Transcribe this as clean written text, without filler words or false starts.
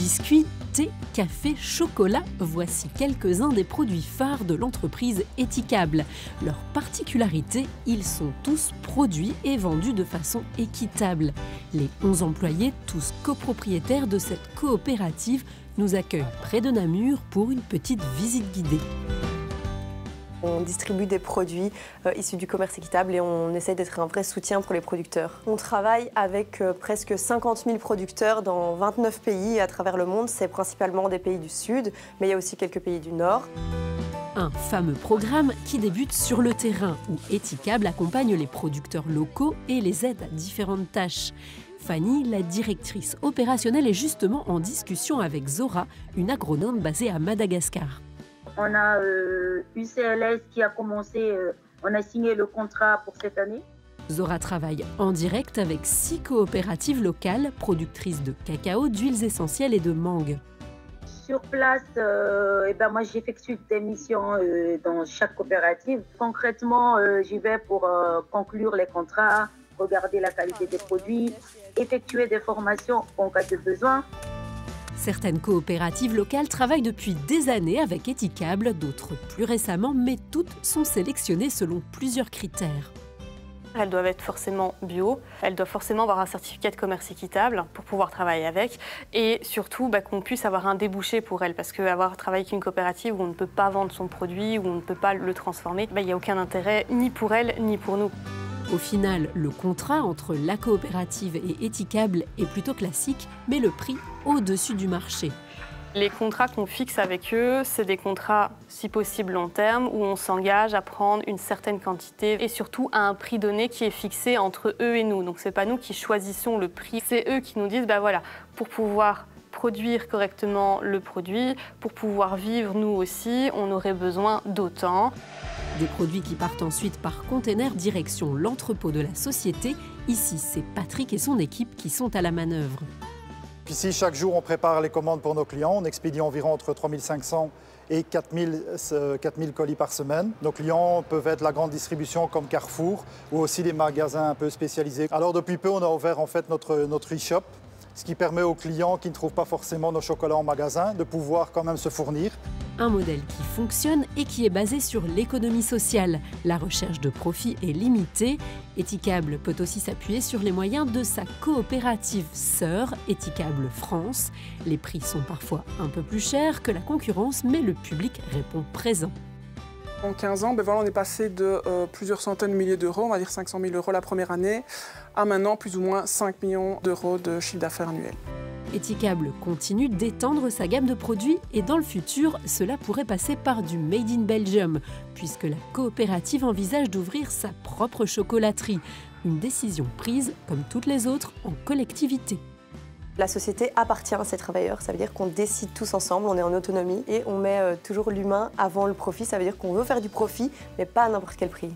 Biscuits, thé, café, chocolat, voici quelques-uns des produits phares de l'entreprise Etikable. Leur particularité, ils sont tous produits et vendus de façon équitable. Les 11 employés, tous copropriétaires de cette coopérative, nous accueillent près de Namur pour une petite visite guidée. On distribue des produits issus du commerce équitable et on essaye d'être un vrai soutien pour les producteurs. On travaille avec presque 50 000 producteurs dans 29 pays à travers le monde. C'est principalement des pays du Sud, mais il y a aussi quelques pays du Nord. Un fameux programme qui débute sur le terrain, où Etikable accompagne les producteurs locaux et les aide à différentes tâches. Fanny, la directrice opérationnelle, est justement en discussion avec Zora, une agronome basée à Madagascar. On a UCLS qui a commencé, on a signé le contrat pour cette année. Zora travaille en direct avec 6 coopératives locales, productrices de cacao, d'huiles essentielles et de mangue. Sur place, moi j'effectue des missions dans chaque coopérative. Concrètement, j'y vais pour conclure les contrats, regarder la qualité des produits, effectuer des formations en cas de besoin. Certaines coopératives locales travaillent depuis des années avec Etikable, d'autres plus récemment, mais toutes sont sélectionnées selon plusieurs critères. Elles doivent être forcément bio, elles doivent forcément avoir un certificat de commerce équitable pour pouvoir travailler avec et surtout qu'on puisse avoir un débouché pour elles parce qu'avoir travaillé avec une coopérative où on ne peut pas vendre son produit, où on ne peut pas le transformer, il n'y a aucun intérêt ni pour elles ni pour nous. Au final, le contrat entre la coopérative et Etikable est plutôt classique, mais le prix au-dessus du marché. Les contrats qu'on fixe avec eux, c'est des contrats, si possible, long terme, où on s'engage à prendre une certaine quantité et surtout à un prix donné qui est fixé entre eux et nous. Donc ce n'est pas nous qui choisissons le prix, c'est eux qui nous disent, voilà, pour pouvoir produire correctement le produit, pour pouvoir vivre nous aussi, on aurait besoin d'autant. Des produits qui partent ensuite par container direction l'entrepôt de la société. Ici, c'est Patrick et son équipe qui sont à la manœuvre. Ici, chaque jour, on prépare les commandes pour nos clients. On expédie environ entre 3500 et 4000 colis par semaine. Nos clients peuvent être la grande distribution comme Carrefour ou aussi des magasins un peu spécialisés. Alors depuis peu, on a ouvert en fait notre e-shop, ce qui permet aux clients qui ne trouvent pas forcément nos chocolats en magasin de pouvoir quand même se fournir. Un modèle qui fonctionne et qui est basé sur l'économie sociale. La recherche de profit est limitée. Etikable peut aussi s'appuyer sur les moyens de sa coopérative sœur, Etikable France. Les prix sont parfois un peu plus chers que la concurrence, mais le public répond présent. En 15 ans, on est passé de plusieurs centaines de milliers d'euros, on va dire 500 000 euros la première année, à maintenant plus ou moins 5 millions d'euros de chiffre d'affaires annuel. Etikable continue d'étendre sa gamme de produits et dans le futur, cela pourrait passer par du Made in Belgium, puisque la coopérative envisage d'ouvrir sa propre chocolaterie. Une décision prise, comme toutes les autres, en collectivité. La société appartient à ses travailleurs, ça veut dire qu'on décide tous ensemble, on est en autonomie et on met toujours l'humain avant le profit, ça veut dire qu'on veut faire du profit, mais pas à n'importe quel prix.